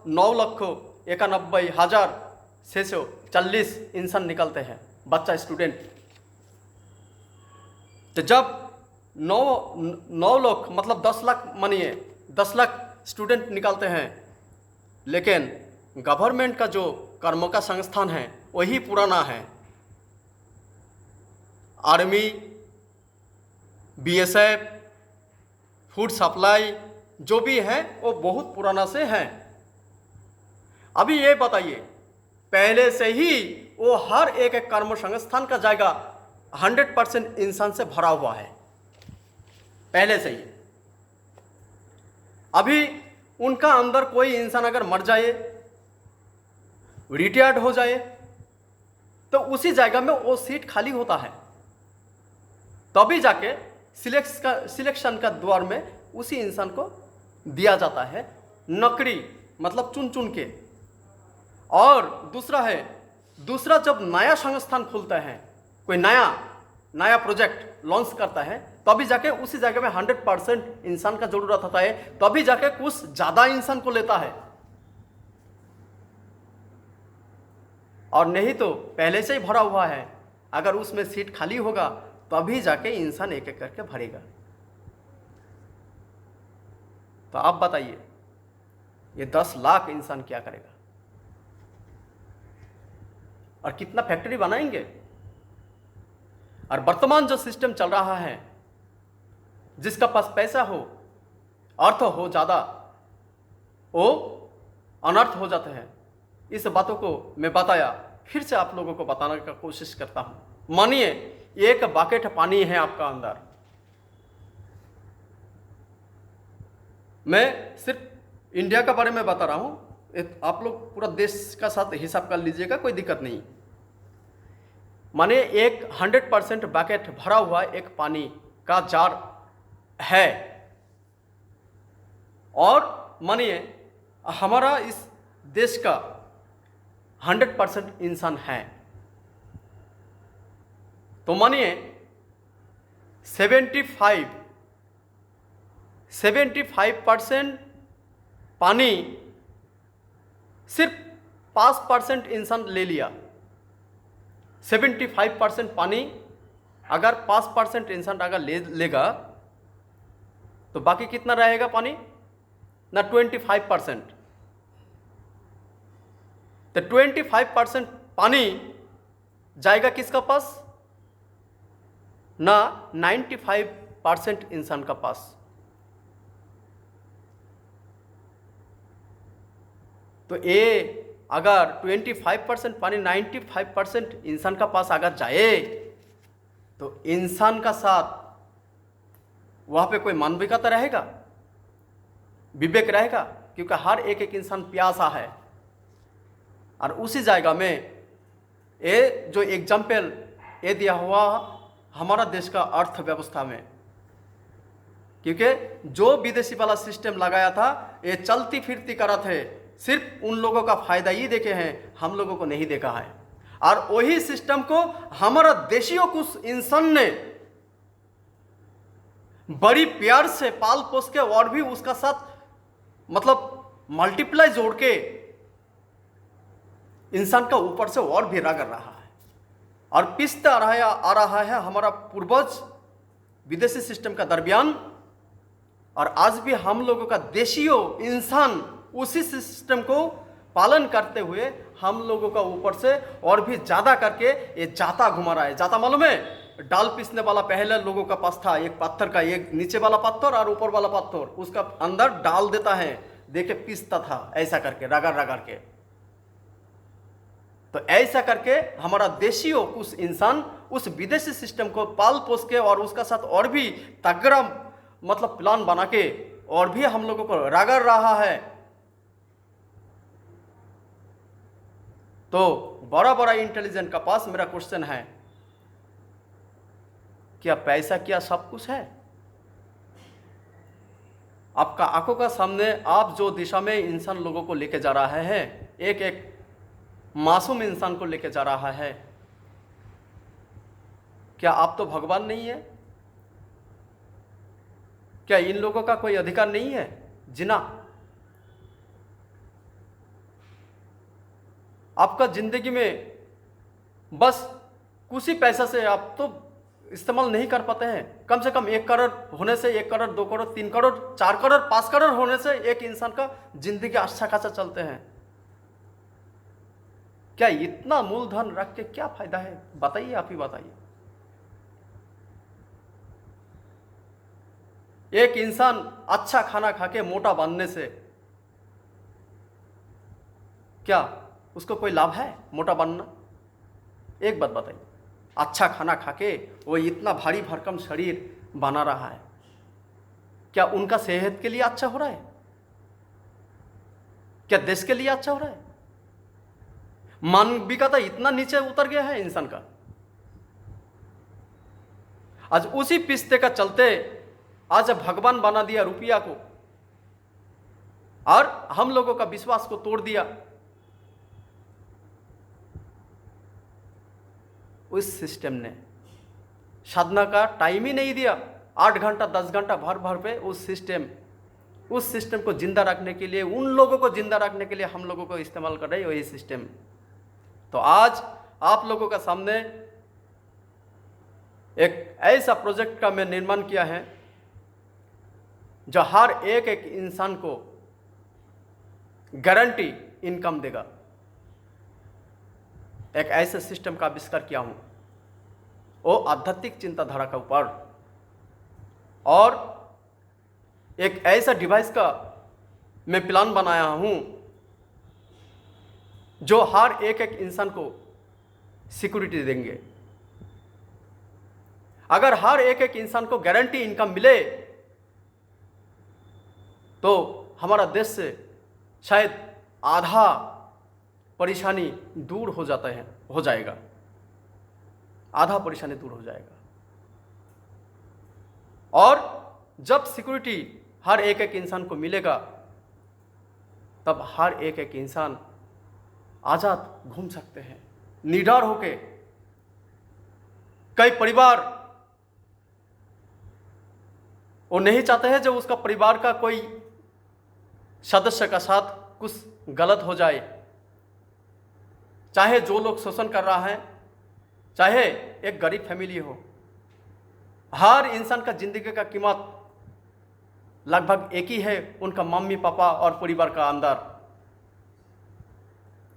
9,91,640 इंसान निकलते हैं, बच्चा स्टूडेंट। तो जब 9 लाख मतलब 10 लाख मानिए, 10 लाख स्टूडेंट निकलते हैं, लेकिन गवर्नमेंट का जो कर्म का संस्थान है वही पुराना है। आर्मी, बीएसएफ, फूड सप्लाई जो भी है वो बहुत पुराना से है। अभी ये बताइए, पहले से ही वो हर एक कर्म संस्थान का जाएगा 100% इंसान से भरा हुआ है, पहले से ही। अभी उनका अंदर कोई इंसान अगर मर जाए, रिटायर्ड हो जाए, तो उसी जगह में वो सीट खाली होता है, तभी जाके सिलेक्शन का द्वार में उसी इंसान को दिया जाता है, नौकरी मतलब चुन चुन के। और दूसरा जब नया संस्थान खुलता है, कोई नया प्रोजेक्ट लॉन्च करता है, तभी जाके उसी जगह में 100% इंसान का जरूरत होता है, तभी जाके कुछ ज़्यादा इंसान को लेता है, और नहीं तो पहले से ही भरा हुआ है। अगर उसमें सीट खाली होगा तभी जाके इंसान एक एक करके भरेगा। तो आप बताइए, ये 10 लाख इंसान क्या करेगा और कितना फैक्ट्री बनाएंगे? और वर्तमान जो सिस्टम चल रहा है, जिसका पास पैसा हो, अर्थ हो ज़्यादा, वो अनर्थ हो जाते हैं। इस बातों को मैं बताया, फिर से आप लोगों को बताने का कोशिश करता हूं। मानिए एक बकेट पानी है आपका अंदर, मैं सिर्फ इंडिया का बारे में बता रहा हूं, आप लोग पूरा देश का साथ हिसाब कर लीजिएगा, कोई दिक्कत नहीं। माने एक 100% बकेट भरा हुआ एक पानी का जार है, और मानिए हमारा इस देश का 100% इंसान है, तो मानिए 75% पानी सिर्फ 5% इंसान ले लिया। 75% पानी अगर 5% इंसान अगर लेगा तो बाकी कितना रहेगा पानी ना 25%। तो 25% पानी जाएगा किसका पास ना 95% इंसान का पास। तो ये अगर 25% पानी 95% इंसान का पास अगर जाए तो इंसान का साथ वहाँ पे कोई मानविकता रहेगा, विवेक रहेगा? क्योंकि हर एक इंसान प्यासा है। और उसी जगह में ये जो एग्जाम्पल ये दिया हुआ हमारा देश का अर्थव्यवस्था में, क्योंकि जो विदेशी वाला सिस्टम लगाया था ये चलती फिरती करा थे, सिर्फ उन लोगों का फायदा ही देखे हैं, हम लोगों को नहीं देखा है। और वही सिस्टम को हमारा देशियों कुछ इंसान ने बड़ी प्यार से पाल पोस के और भी उसका साथ मतलब मल्टीप्लाई जोड़ के इंसान का ऊपर से और भी रगड़ रहा है और पिसता आ रहा है हमारा पूर्वज विदेशी सिस्टम का दरमियान। और आज भी हम लोगों का देशियों इंसान उसी सिस्टम को पालन करते हुए हम लोगों का ऊपर से और भी ज़्यादा करके ये जाता घुमा रहा है। जाता मालूम है, डाल पीसने वाला पहले लोगों का पास था, एक पत्थर का, एक नीचे वाला पत्थर और ऊपर वाला पत्थर, उसका अंदर डाल देता है, देखे पीसता था ऐसा करके रगड़ रगड़ के। तो ऐसा करके हमारा देशियों कुछ इंसान उस विदेशी सिस्टम को पाल पोस के और उसका साथ और भी तगड़ा मतलब प्लान बना के और भी हम लोगों को रगड़ रहा है। तो बड़ा बड़ा इंटेलिजेंट का पास मेरा क्वेश्चन है, क्या पैसा क्या सब कुछ है? आपका आंखों का सामने आप जो दिशा में इंसान लोगों को लेके जा रहा है, एक एक मासूम इंसान को लेके जा रहा है, क्या आप तो भगवान नहीं है? क्या इन लोगों का कोई अधिकार नहीं है जीना? आपका जिंदगी में बस कुछ ही पैसा से आप तो इस्तेमाल नहीं कर पाते हैं। कम से कम 1 करोड़ होने से 1 करोड़ 2 करोड़ 3 करोड़ 4 करोड़ 5 करोड़ होने से एक इंसान का जिंदगी अच्छा खासा चलते हैं। क्या इतना मूलधन रख के क्या फायदा है? बताइए, आप ही बताइए। एक इंसान अच्छा खाना खा के मोटा बनने से क्या उसको कोई लाभ है मोटा बनना? एक बात बताइए, अच्छा खाना खा के वो इतना भारी भरकम शरीर बना रहा है, क्या उनका सेहत के लिए अच्छा हो रहा है? क्या देश के लिए अच्छा हो रहा है? मानविकता इतना नीचे उतर गया है इंसान का। आज उसी पिस्ते का चलते आज भगवान बना दिया रुपया को और हम लोगों का विश्वास को तोड़ दिया। उस सिस्टम ने साधना का टाइम ही नहीं दिया। 8 घंटा 10 घंटा भर भर पे उस सिस्टम को जिंदा रखने के लिए, उन लोगों को जिंदा रखने के लिए हम लोगों को इस्तेमाल कर रहे हैं वही सिस्टम। तो आज आप लोगों का सामने एक ऐसा प्रोजेक्ट का मैं निर्माण किया है जो हर एक इंसान को गारंटी इनकम देगा। एक ऐसे सिस्टम का आविष्कार किया हूं वो आध्यात्मिक चिंताधारा के ऊपर, और एक ऐसा डिवाइस का मैं प्लान बनाया हूँ जो हर एक एक इंसान को सिक्योरिटी देंगे। अगर हर एक एक इंसान को गारंटी इनकम मिले तो हमारा देश से शायद आधा परेशानी दूर हो जाएगा, आधा परेशानी दूर हो जाएगा। और जब सिक्योरिटी हर एक एक इंसान को मिलेगा तब हर एक एक इंसान आज़ाद घूम सकते हैं निडर होके। कई परिवार वो नहीं चाहते हैं जो उसका परिवार का कोई सदस्य का साथ कुछ गलत हो जाए, चाहे जो लोग शोषण कर रहा है, चाहे एक गरीब फैमिली हो। हर इंसान का जिंदगी का कीमत लगभग एक ही है, उनका मम्मी पापा और परिवार का अंदर।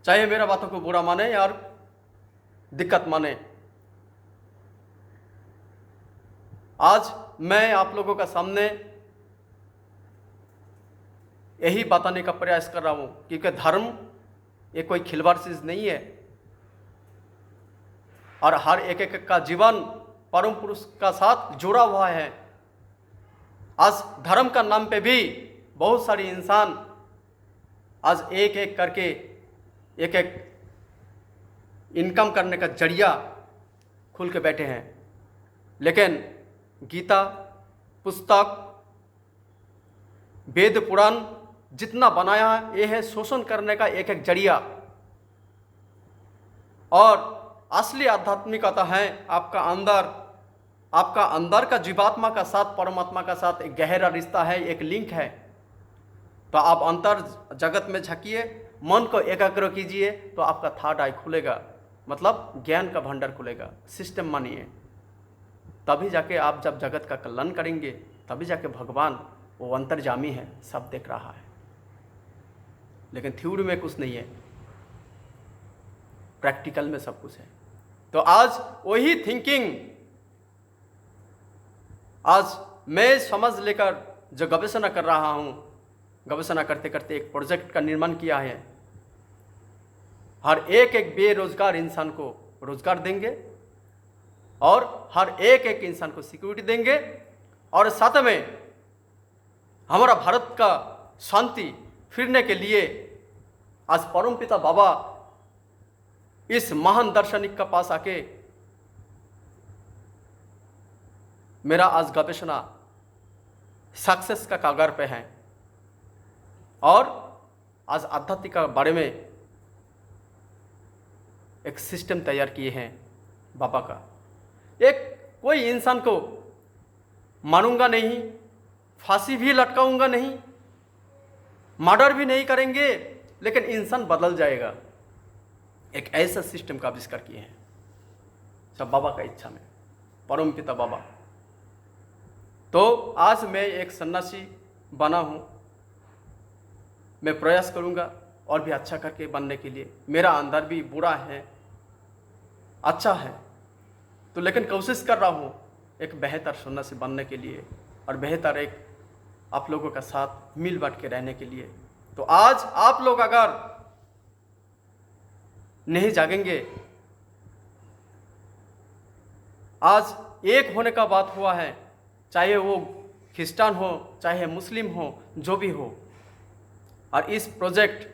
चाहे मेरा बातों को बुरा माने या दिक्कत माने, आज मैं आप लोगों का सामने यही बताने का प्रयास कर रहा हूं क्योंकि धर्म ये कोई खिलवाड़ चीज नहीं है और हर एक एक का जीवन परम पुरुष का साथ जुड़ा हुआ है। आज धर्म का नाम पे भी बहुत सारे इंसान आज एक एक करके एक एक इनकम करने का जरिया खुल के बैठे हैं। लेकिन गीता पुस्तक वेद पुराण जितना बनाया है ये है शोषण करने का एक एक जरिया। और असली आध्यात्मिकता है आपका अंदर का जीवात्मा का साथ परमात्मा का साथ एक गहरा रिश्ता है, एक लिंक है। तो आप अंतर जगत में झांकिए, मन को एकाग्र कीजिए तो आपका थर्ड आई खुलेगा, मतलब ज्ञान का भंडार खुलेगा। सिस्टम मानिए, तभी जाके आप जब जगत का कल्याण करेंगे तभी जाके भगवान वो अंतर्जामी है, सब देख रहा है। लेकिन थ्योरी में कुछ नहीं है, प्रैक्टिकल में सब कुछ है। तो आज वही थिंकिंग आज मैं समझ लेकर जो गवेषणा कर रहा हूँ, गवेषणा करते करते एक प्रोजेक्ट का निर्माण किया है। हर एक एक बेरोजगार इंसान को रोजगार देंगे और हर एक एक इंसान को सिक्योरिटी देंगे और साथ में हमारा भारत का शांति फिरने के लिए आज परमपिता बाबा इस महान दार्शनिक का पास आके मेरा आज गवेषणा सक्सेस का कागार पे है। और आज आध्यात्मिक के बारे में एक सिस्टम तैयार किए हैं बाबा का। एक कोई इंसान को मारूंगा नहीं, फांसी भी लटकाऊंगा नहीं, मर्डर भी नहीं करेंगे, लेकिन इंसान बदल जाएगा। एक ऐसा सिस्टम का आविष्कार किए हैं सब बाबा का इच्छा में, परमपिता बाबा। तो आज मैं एक सन्यासी बना हूँ, मैं प्रयास करूँगा और भी अच्छा करके बनने के लिए। मेरा अंदर भी बुरा है, अच्छा है, तो लेकिन कोशिश कर रहा हूँ एक बेहतर सन्यासी बनने के लिए और बेहतर एक आप लोगों का साथ मिल बांट के रहने के लिए। तो आज आप लोग अगर नहीं जागेंगे, आज एक होने का बात हुआ है, चाहे वो क्रिस्चियन हो चाहे मुस्लिम हो, जो भी हो। और इस प्रोजेक्ट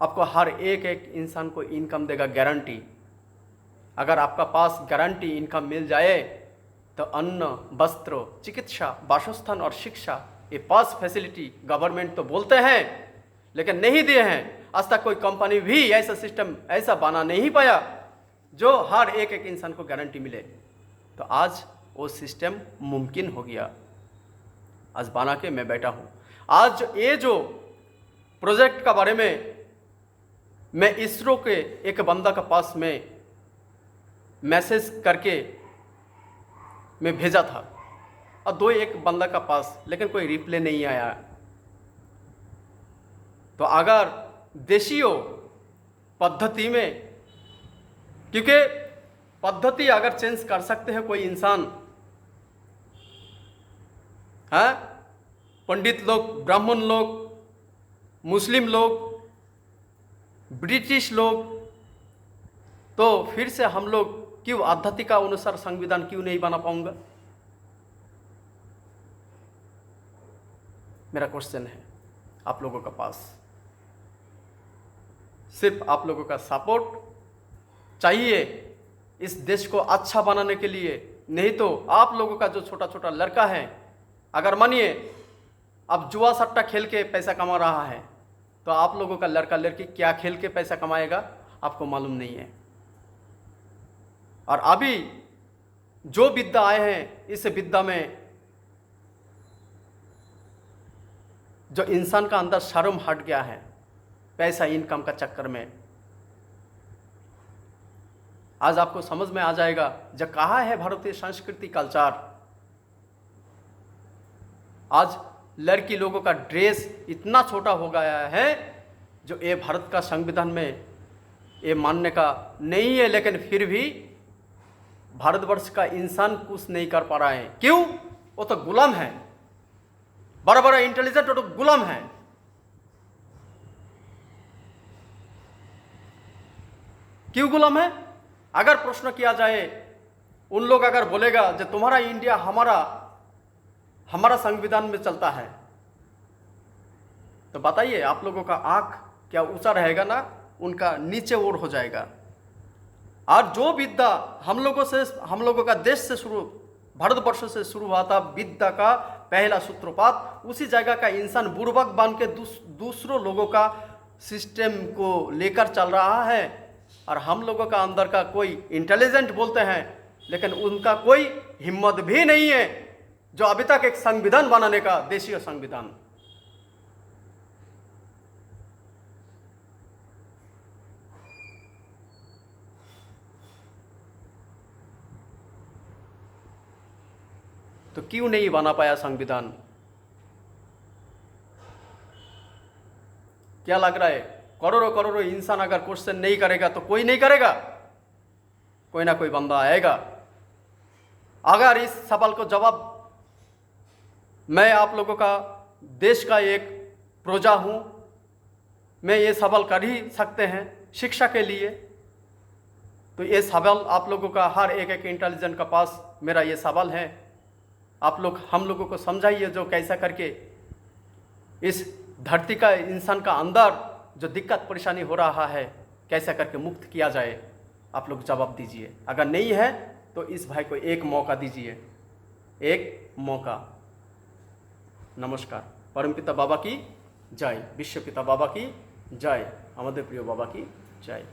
आपको हर एक एक इंसान को इनकम देगा, गारंटी। अगर आपका पास गारंटी इनकम मिल जाए तो अन्न, वस्त्र, चिकित्सा, वासस्थान और शिक्षा, ये 5 फैसिलिटी गवर्नमेंट तो बोलते हैं लेकिन नहीं दिए हैं। आज तक कोई कंपनी भी ऐसा सिस्टम ऐसा बना नहीं पाया जो हर एक एक इंसान को गारंटी मिले। तो आज वो सिस्टम मुमकिन हो गया, आज बना के मैं बैठा हूँ। आज ये जो प्रोजेक्ट का बारे में मैं इसरो के एक बंदा का पास में मैसेज करके मैं भेजा था और एक बंदा का पास, लेकिन कोई रिप्लाई नहीं आया। तो अगर देशीय पद्धति में, क्योंकि पद्धति अगर चेंज कर सकते हैं कोई इंसान है, पंडित लोग, ब्राह्मण लोग, मुस्लिम लोग, ब्रिटिश लोग, तो फिर से हम लोग क्यों आध्यात्मिक अनुसार संविधान क्यों नहीं बना पाऊंगा? मेरा क्वेश्चन है आप लोगों का पास। सिर्फ आप लोगों का सपोर्ट चाहिए इस देश को अच्छा बनाने के लिए। नहीं तो आप लोगों का जो छोटा छोटा लड़का है, अगर मानिए अब जुआ सट्टा खेल के पैसा कमा रहा है, तो आप लोगों का लड़का लड़की क्या खेल के पैसा कमाएगा आपको मालूम नहीं है। और अभी जो विद्या आए हैं, इस विद्या में जो इंसान का अंदर शर्म हट गया है पैसा इनकम का चक्कर में, आज आपको समझ में आ जाएगा जो कहाँ है भारतीय संस्कृति कल्चर। आज लड़की लोगों का ड्रेस इतना छोटा हो गया है जो ये भारत का संविधान में ये मानने का नहीं है, लेकिन फिर भी भारतवर्ष का इंसान कुछ नहीं कर पा रहा है। क्यों? वो तो गुलाम है, बड़ा बड़ा इंटेलिजेंट तो गुलाम है। क्यों गुलाम है? अगर प्रश्न किया जाए, उन लोग अगर बोलेगा जो तुम्हारा इंडिया हमारा संविधान में चलता है, तो बताइए आप लोगों का आंख क्या ऊंचा रहेगा ना उनका नीचे ओर हो जाएगा। और जो विद्या हम लोगों का देश से शुरू, भारतवर्ष से शुरू हुआ था, विद्या का पहला सूत्रपात, उसी जगह का इंसान बुर्बक बन के दूसरों लोगों का सिस्टम को लेकर चल रहा है। और हम लोगों का अंदर का कोई इंटेलिजेंट बोलते हैं, लेकिन उनका कोई हिम्मत भी नहीं है जो अभी तक एक संविधान बनाने का, देशीय संविधान। तो क्यों नहीं बना पाया संविधान? क्या लग रहा है? करोड़ों करोड़ों इंसान अगर क्वेश्चन नहीं करेगा तो कोई नहीं करेगा, कोई ना कोई बंदा आएगा। अगर इस सवाल को जवाब, मैं आप लोगों का देश का एक प्रजा हूं, मैं ये सवाल कर ही सकते हैं शिक्षा के लिए। तो ये सवाल आप लोगों का, हर एक इंटेलिजेंट का पास मेरा ये सवाल है, आप लोग हम लोगों को समझाइए जो कैसा करके इस धरती का इंसान का अंदर जो दिक्कत परेशानी हो रहा है कैसा करके मुक्त किया जाए। आप लोग जवाब दीजिए। अगर नहीं है तो इस भाई को एक मौका दीजिए, एक मौका। नमस्कार। परमपिता बाबा की जय, विश्व पिता बाबा की जय, हमारे प्रिय बाबा की जय।